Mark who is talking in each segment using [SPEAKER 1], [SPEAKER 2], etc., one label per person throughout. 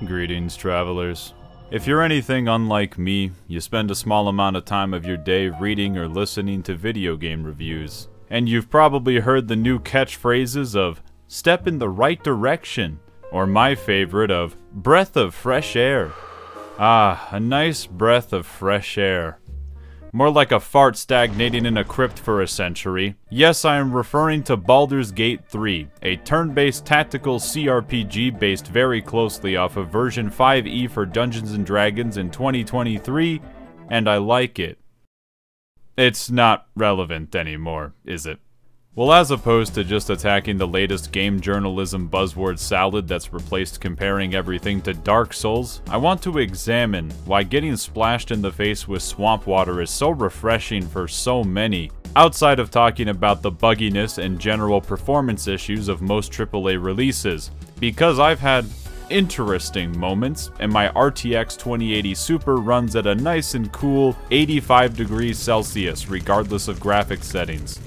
[SPEAKER 1] Greetings, travelers. If you're anything unlike me, you spend a small amount of time of your day reading or listening to video game reviews. And you've probably heard the new catchphrases of, "step in the right direction," or my favorite of, "breath of fresh air." Ah, a nice breath of fresh air. More like a fart stagnating in a crypt for a century. Yes, I am referring to Baldur's Gate 3, a turn-based tactical CRPG based very closely off of version 5e for Dungeons & Dragons in 2023, and I like it. It's not relevant anymore, is it? Well, as opposed to just attacking the latest game journalism buzzword salad that's replaced comparing everything to Dark Souls, I want to examine why getting splashed in the face with swamp water is so refreshing for so many, outside of talking about the bugginess and general performance issues of most AAA releases, because I've had interesting moments, and my RTX 2080 Super runs at a nice and cool 85 degrees Celsius regardless of graphics settings.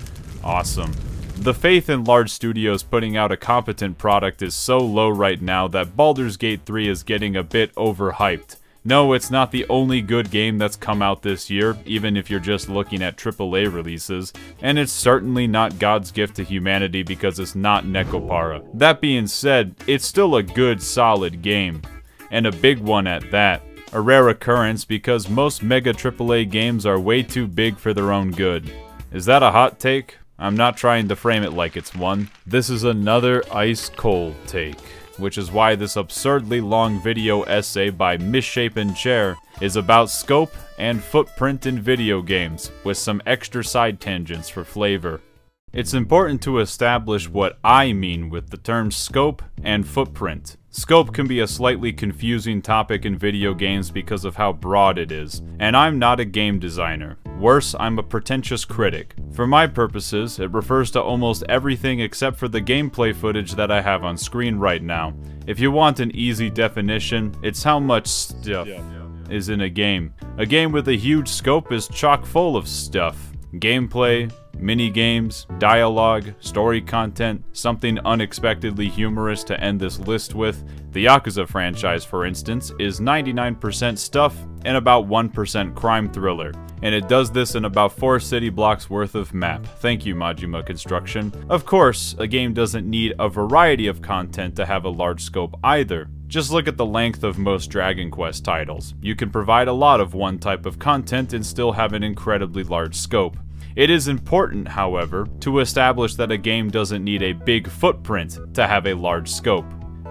[SPEAKER 1] Awesome. The faith in large studios putting out a competent product is so low right now that Baldur's Gate 3 is getting a bit overhyped. No, it's not the only good game that's come out this year, even if you're just looking at AAA releases, and it's certainly not God's gift to humanity because it's not Necopara. That being said, it's still a good, solid game, and a big one at that. A rare occurrence because most mega AAA games are way too big for their own good. Is that a hot take? I'm not trying to frame it like it's one. This is another ice-cold take, which is why this absurdly long video essay by Misshapen Chair is about scope and footprint in video games, with some extra side tangents for flavor. It's important to establish what I mean with the terms scope and footprint. Scope can be a slightly confusing topic in video games because of how broad it is, and I'm not a game designer. Worse, I'm a pretentious critic. For my purposes, it refers to almost everything except for the gameplay footage that I have on screen right now. If you want an easy definition, it's how much stuff is in a game. A game with a huge scope is chock full of stuff. Gameplay, mini-games, dialogue, story content, something unexpectedly humorous to end this list with. The Yakuza franchise, for instance, is 99% stuff and about 1% crime thriller. And it does this in about 4 city blocks worth of map. Thank you, Majima Construction. Of course, a game doesn't need a variety of content to have a large scope either. Just look at the length of most Dragon Quest titles. You can provide a lot of one type of content and still have an incredibly large scope. It is important, however, to establish that a game doesn't need a big footprint to have a large scope.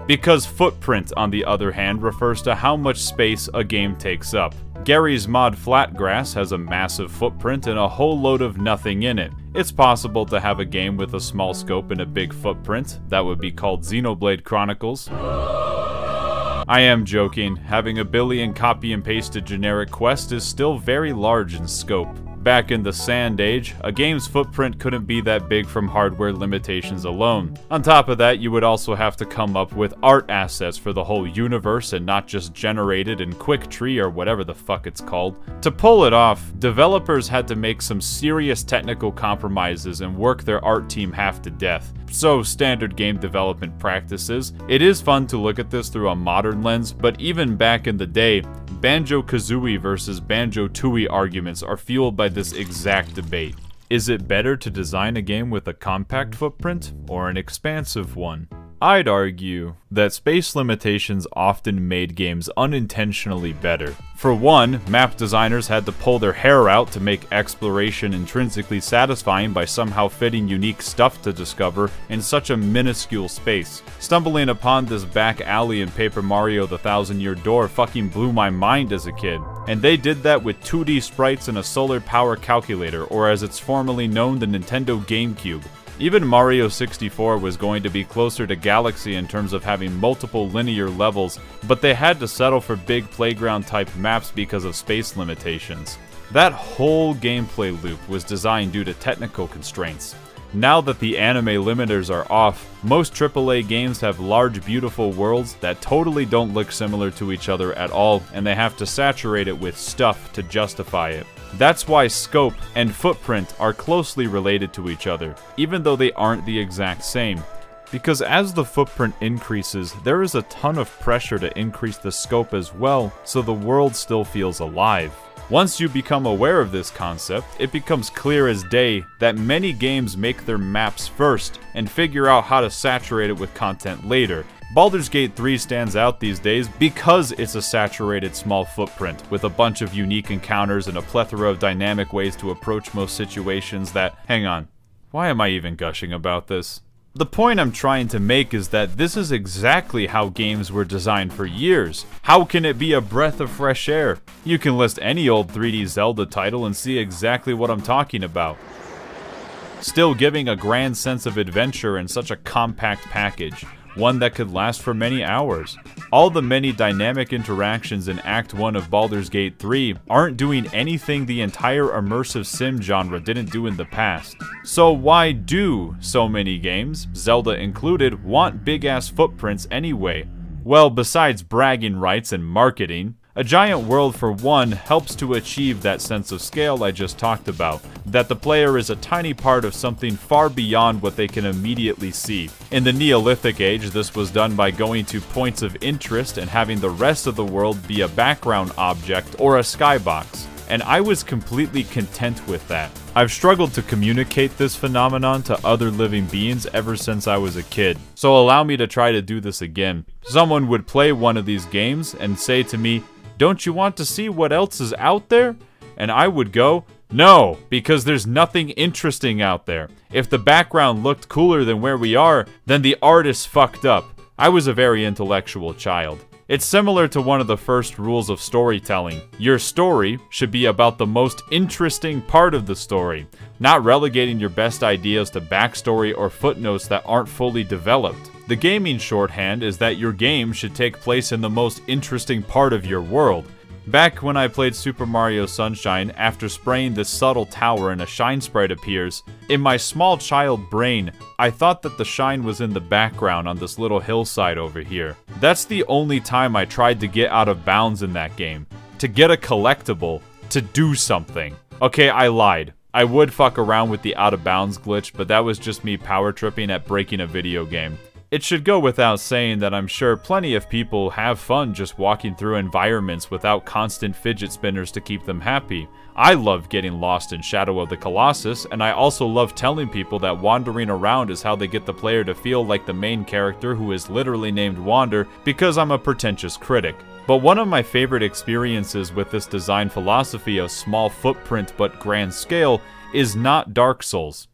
[SPEAKER 1] Because footprint, on the other hand, refers to how much space a game takes up. Gary's mod Flatgrass has a massive footprint and a whole load of nothing in it. It's possible to have a game with a small scope and a big footprint. That would be called Xenoblade Chronicles. I am joking. Having a billion copy and pasted generic quests is still very large in scope. Back in the Sand Age, a game's footprint couldn't be that big from hardware limitations alone. On top of that, you would also have to come up with art assets for the whole universe and not just generated in Quicktree or whatever the fuck it's called. To pull it off, developers had to make some serious technical compromises and work their art team half to death. So, standard game development practices. It is fun to look at this through a modern lens, but even back in the day, Banjo-Kazooie versus Banjo-Tooie arguments are fueled by this exact debate. Is it better to design a game with a compact footprint or an expansive one? I'd argue that space limitations often made games unintentionally better. For one, map designers had to pull their hair out to make exploration intrinsically satisfying by somehow fitting unique stuff to discover in such a minuscule space. Stumbling upon this back alley in Paper Mario: The Thousand-Year Door fucking blew my mind as a kid. And they did that with 2D sprites and a solar power calculator, or as it's formerly known, the Nintendo GameCube. Even Mario 64 was going to be closer to Galaxy in terms of having multiple linear levels, but they had to settle for big playground-type maps because of space limitations. That whole gameplay loop was designed due to technical constraints. Now that the anime limiters are off, most AAA games have large, beautiful worlds that totally don't look similar to each other at all, and they have to saturate it with stuff to justify it. That's why scope and footprint are closely related to each other, even though they aren't the exact same. because as the footprint increases, there is a ton of pressure to increase the scope as well, so the world still feels alive. Once you become aware of this concept, it becomes clear as day that many games make their maps first and figure out how to saturate it with content later. Baldur's Gate 3 stands out these days because it's a saturated small footprint with a bunch of unique encounters and a plethora of dynamic ways to approach most situations that— hang on, why am I even gushing about this? The point I'm trying to make is that this is exactly how games were designed for years. How can it be a breath of fresh air? You can list any old 3D Zelda title and see exactly what I'm talking about. Still giving a grand sense of adventure in such a compact package, one that could last for many hours. All the many dynamic interactions in Act 1 of Baldur's Gate 3 aren't doing anything the entire immersive sim genre didn't do in the past. So why do so many games, Zelda included, want big-ass footprints anyway? Well, besides bragging rights and marketing, a giant world for one helps to achieve that sense of scale I just talked about, that the player is a tiny part of something far beyond what they can immediately see. In the Neolithic Age, this was done by going to points of interest and having the rest of the world be a background object or a skybox, and I was completely content with that. I've struggled to communicate this phenomenon to other living beings ever since I was a kid, so allow me to try to do this again. Someone would play one of these games and say to me, "Don't you want to see what else is out there?" And I would go, "No, because there's nothing interesting out there. If the background looked cooler than where we are, then the artist fucked up." I was a very intellectual child. It's similar to one of the first rules of storytelling. Your story should be about the most interesting part of the story, not relegating your best ideas to backstory or footnotes that aren't fully developed. The gaming shorthand is that your game should take place in the most interesting part of your world. Back when I played Super Mario Sunshine, after spraying this subtle tower and a shine sprite appears, in my small child brain, I thought that the shine was in the background on this little hillside over here. That's the only time I tried to get out of bounds in that game. To get a collectible, to do something. Okay, I lied. I would fuck around with the out of bounds glitch, but that was just me power tripping at breaking a video game. It should go without saying that I'm sure plenty of people have fun just walking through environments without constant fidget spinners to keep them happy. I love getting lost in Shadow of the Colossus, and I also love telling people that wandering around is how they get the player to feel like the main character who is literally named Wander, because I'm a pretentious critic. But one of my favorite experiences with this design philosophy of small footprint but grand scale is not Dark Souls.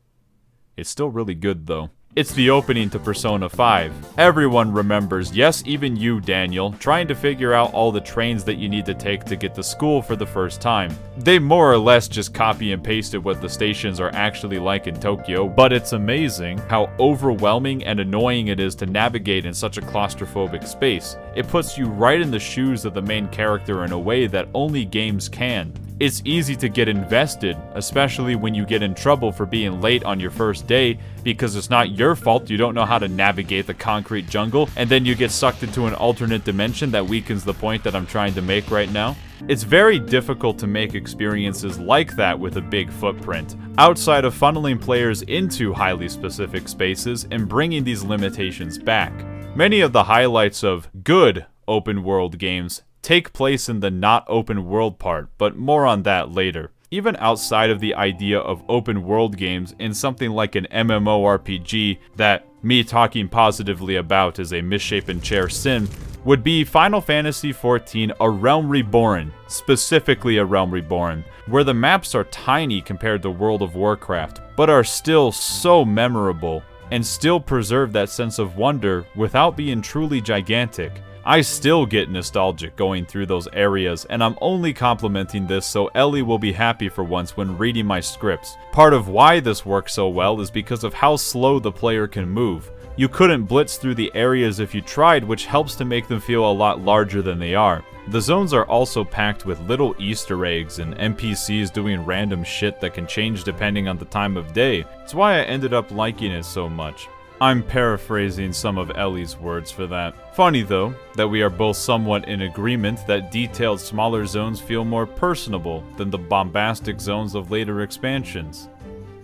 [SPEAKER 1] It's still really good though. It's the opening to Persona 5. Everyone remembers, yes, even you, Daniel, trying to figure out all the trains that you need to take to get to school for the first time. They more or less just copy and pasted what the stations are actually like in Tokyo, but it's amazing how overwhelming and annoying it is to navigate in such a claustrophobic space. It puts you right in the shoes of the main character in a way that only games can. It's easy to get invested, especially when you get in trouble for being late on your first day, because it's not your fault you don't know how to navigate the concrete jungle, and then you get sucked into an alternate dimension that weakens the point that I'm trying to make right now. It's very difficult to make experiences like that with a big footprint, outside of funneling players into highly specific spaces and bringing these limitations back. Many of the highlights of good open world games take place in the not open world part, but more on that later. Even outside of the idea of open world games in something like an MMORPG that me talking positively about as a misshapen chair sim, would be Final Fantasy XIV A Realm Reborn, specifically A Realm Reborn, where the maps are tiny compared to World of Warcraft, but are still so memorable, and still preserve that sense of wonder without being truly gigantic. I still get nostalgic going through those areas, and I'm only complimenting this so Ellie will be happy for once when reading my scripts. Part of why this works so well is because of how slow the player can move. You couldn't blitz through the areas if you tried, which helps to make them feel a lot larger than they are. The zones are also packed with little Easter eggs and NPCs doing random shit that can change depending on the time of day. It's why I ended up liking it so much. I'm paraphrasing some of Ellie's words for that. Funny though, that we are both somewhat in agreement that detailed smaller zones feel more personable than the bombastic zones of later expansions.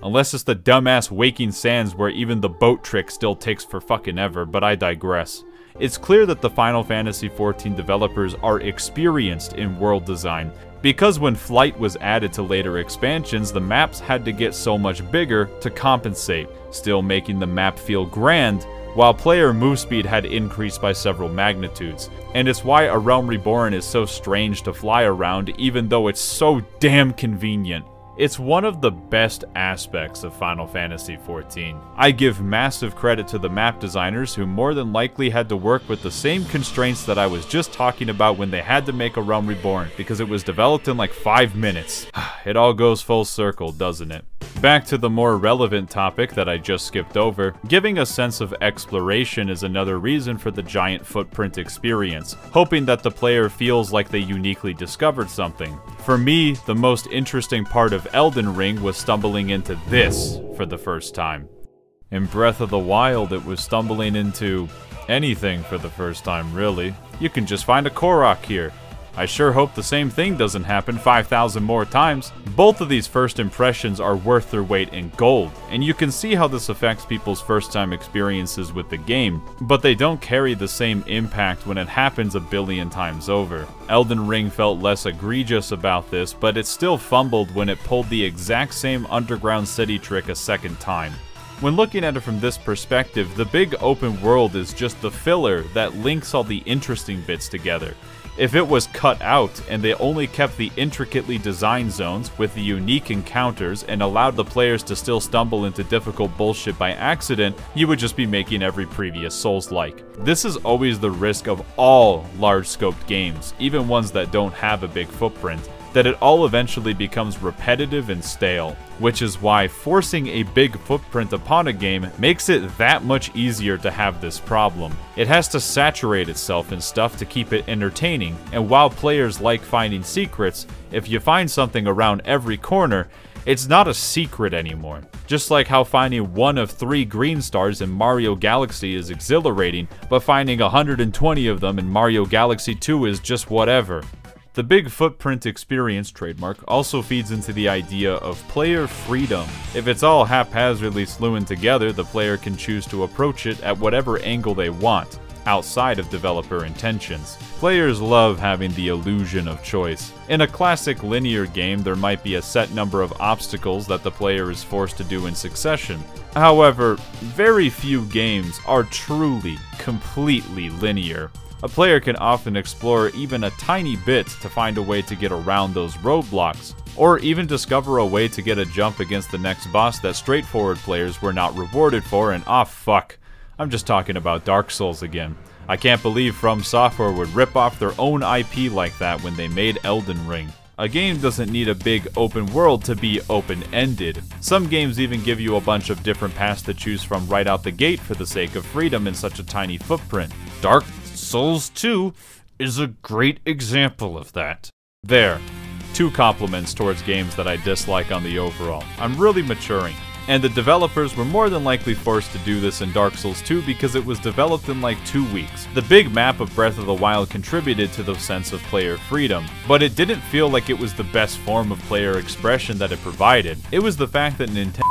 [SPEAKER 1] Unless it's the dumbass Waking Sands where even the boat trick still takes for fucking ever, but I digress. It's clear that the Final Fantasy XIV developers are experienced in world design, because when Plight was added to later expansions, the maps had to get so much bigger to compensate, still making the map feel grand, while player move speed had increased by several magnitudes. And it's why A Realm Reborn is so strange to fly around, even though it's so damn convenient. It's one of the best aspects of Final Fantasy XIV. I give massive credit to the map designers who more than likely had to work with the same constraints that I was just talking about when they had to make A Realm Reborn, because it was developed in like 5 minutes. It all goes full circle, doesn't it? Back to the more relevant topic that I just skipped over, giving a sense of exploration is another reason for the giant footprint experience, hoping that the player feels like they uniquely discovered something. For me, the most interesting part of Elden Ring was stumbling into this for the first time. In Breath of the Wild, it was stumbling into anything for the first time, really. You can just find a Korok here. I sure hope the same thing doesn't happen 5,000 more times. Both of these first impressions are worth their weight in gold, and you can see how this affects people's first-time experiences with the game, but they don't carry the same impact when it happens a billion times over. Elden Ring felt less egregious about this, but it still fumbled when it pulled the exact same underground city trick a second time. When looking at it from this perspective, the big open world is just the filler that links all the interesting bits together. If it was cut out and they only kept the intricately designed zones with the unique encounters and allowed the players to still stumble into difficult bullshit by accident, you would just be making every previous Souls-like. This is always the risk of all large-scoped games, even ones that don't have a big footprint, that it all eventually becomes repetitive and stale, which is why forcing a big footprint upon a game makes it that much easier to have this problem. It has to saturate itself in stuff to keep it entertaining, and while players like finding secrets, if you find something around every corner, it's not a secret anymore. Just like how finding one of 3 green stars in Mario Galaxy is exhilarating, but finding 120 of them in Mario Galaxy 2 is just whatever. The big footprint experience trademark also feeds into the idea of player freedom. If it's all haphazardly slewing together, the player can choose to approach it at whatever angle they want, outside of developer intentions. Players love having the illusion of choice. In a classic linear game, there might be a set number of obstacles that the player is forced to do in succession. However, very few games are truly, completely linear. A player can often explore even a tiny bit to find a way to get around those roadblocks, or even discover a way to get a jump against the next boss that straightforward players were not rewarded for, and fuck, I'm just talking about Dark Souls again. I can't believe From Software would rip off their own IP like that when they made Elden Ring. A game doesn't need a big open world to be open-ended. Some games even give you a bunch of different paths to choose from right out the gate for the sake of freedom in such a tiny footprint. Dark Souls 2 is a great example of that. There. 2 compliments towards games that I dislike on the overall. I'm really maturing. And the developers were more than likely forced to do this in Dark Souls 2 because it was developed in like 2 weeks. The big map of Breath of the Wild contributed to the sense of player freedom, but it didn't feel like it was the best form of player expression that it provided. It was the fact that Nintendo,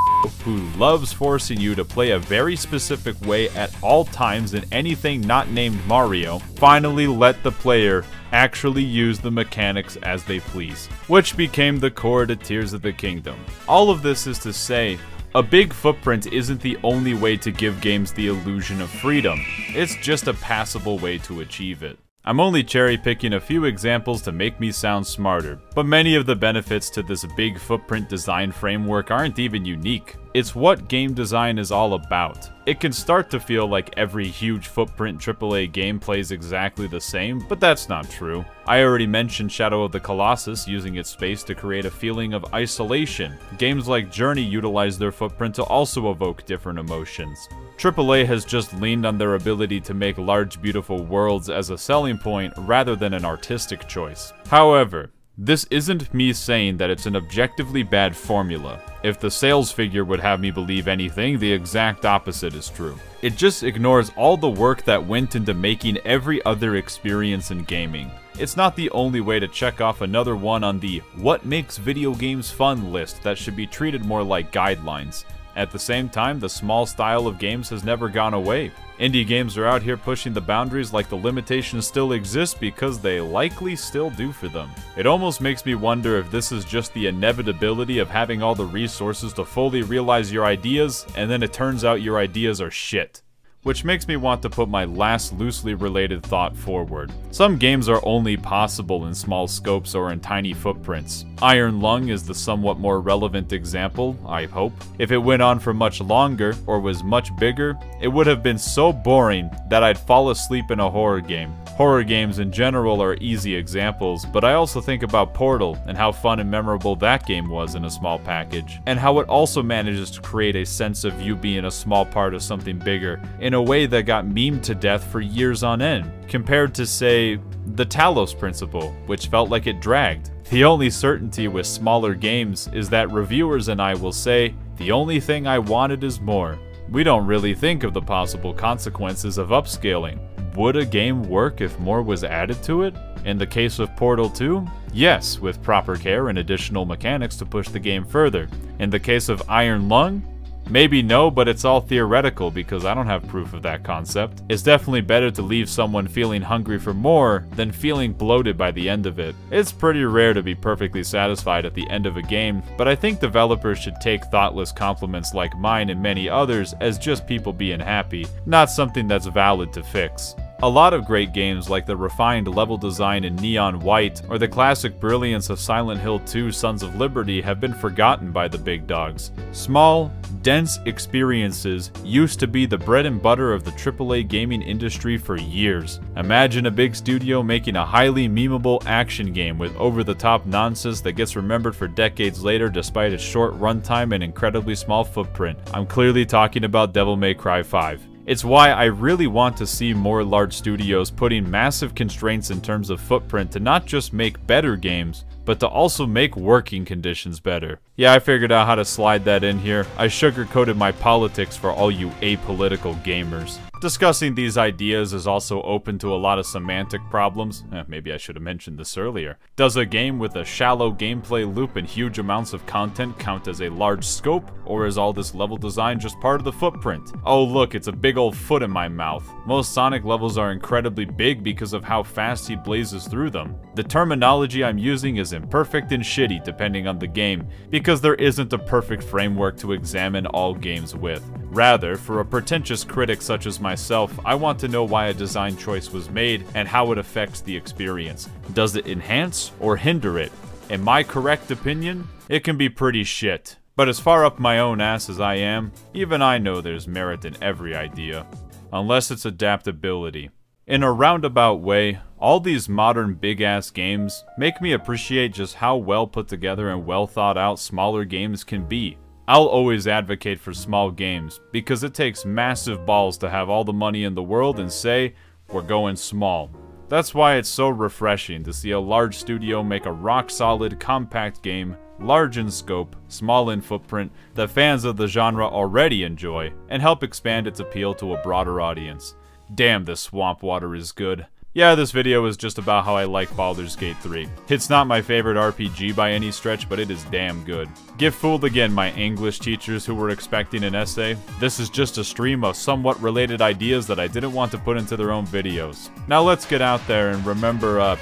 [SPEAKER 1] who loves forcing you to play a very specific way at all times in anything not named Mario, finally let the player actually use the mechanics as they please, which became the core to Tears of the Kingdom. All of this is to say, a big footprint isn't the only way to give games the illusion of freedom. It's just a passable way to achieve it. I'm only cherry-picking a few examples to make me sound smarter, but many of the benefits to this big footprint design framework aren't even unique. It's what game design is all about. It can start to feel like every huge footprint AAA game plays exactly the same, but that's not true. I already mentioned Shadow of the Colossus using its space to create a feeling of isolation. Games like Journey utilize their footprint to also evoke different emotions. AAA has just leaned on their ability to make large, beautiful worlds as a selling point rather than an artistic choice. However, This isn't me saying that it's an objectively bad formula. If the sales figure would have me believe anything, the exact opposite is true. It just ignores all the work that went into making every other experience in gaming. It's not the only way to check off another one on the "what makes video games fun" list that should be treated more like guidelines. At the same time, the small style of games has never gone away. Indie games are out here pushing the boundaries like the limitations still exist because they likely still do for them. It almost makes me wonder if this is just the inevitability of having all the resources to fully realize your ideas, and then it turns out your ideas are shit. Which makes me want to put my last loosely related thought forward. Some games are only possible in small scopes or in tiny footprints. Iron Lung is the somewhat more relevant example, I hope. If it went on for much longer, or was much bigger, it would have been so boring that I'd fall asleep in a horror game. Horror games in general are easy examples, but I also think about Portal and how fun and memorable that game was in a small package, and how it also manages to create a sense of you being a small part of something bigger, in a way that got memed to death for years on end, compared to, say, the Talos Principle, which felt like it dragged. The only certainty with smaller games is that reviewers and I will say, the only thing I wanted is more. We don't really think of the possible consequences of upscaling. Would a game work if more was added to it? In the case of Portal 2, yes, with proper care and additional mechanics to push the game further. In the case of Iron Lung, maybe no, but it's all theoretical because I don't have proof of that concept. It's definitely better to leave someone feeling hungry for more than feeling bloated by the end of it. It's pretty rare to be perfectly satisfied at the end of a game, but I think developers should take thoughtless compliments like mine and many others as just people being happy, not something that's valid to fix. A lot of great games like the refined level design in Neon White or the classic brilliance of Silent Hill 2 Sons of Liberty have been forgotten by the big dogs. Small, dense experiences used to be the bread and butter of the AAA gaming industry for years. Imagine a big studio making a highly memeable action game with over-the-top nonsense that gets remembered for decades later despite its short runtime and incredibly small footprint. I'm clearly talking about Devil May Cry 5. It's why I really want to see more large studios putting massive constraints in terms of footprint to not just make better games, but to also make working conditions better. Yeah, I figured out how to slide that in here. I sugarcoated my politics for all you apolitical gamers. Discussing these ideas is also open to a lot of semantic problems. Maybe I should have mentioned this earlier. Does a game with a shallow gameplay loop and huge amounts of content count as a large scope, or is all this level design just part of the footprint? Oh look, it's a big old foot in my mouth. Most Sonic levels are incredibly big because of how fast he blazes through them. The terminology I'm using is imperfect and shitty depending on the game, because there isn't a perfect framework to examine all games with. Rather, for a pretentious critic such as myself, I want to know why a design choice was made and how it affects the experience. Does it enhance or hinder it? In my correct opinion, it can be pretty shit. But as far up my own ass as I am, even I know there's merit in every idea. Unless it's adaptability. In a roundabout way, all these modern big-ass games make me appreciate just how well put together and well thought out smaller games can be. I'll always advocate for small games, because it takes massive balls to have all the money in the world and say, we're going small. That's why it's so refreshing to see a large studio make a rock-solid, compact game, large in scope, small in footprint, that fans of the genre already enjoy, and help expand its appeal to a broader audience. Damn, this swamp water is good. Yeah, this video is just about how I like Baldur's Gate 3. It's not my favorite RPG by any stretch, but it is damn good. Get fooled again, my English teachers who were expecting an essay. This is just a stream of somewhat related ideas that I didn't want to put into their own videos. Now let's get out there and remember,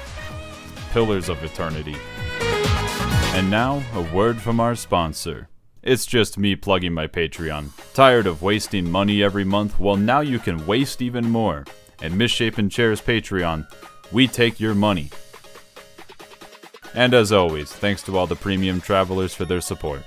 [SPEAKER 1] Pillars of Eternity. And now, a word from our sponsor. It's just me plugging my Patreon. Tired of wasting money every month? Well, now you can waste even more. And Misshapen Chair's Patreon, we take your money. And as always, thanks to all the premium travelers for their support.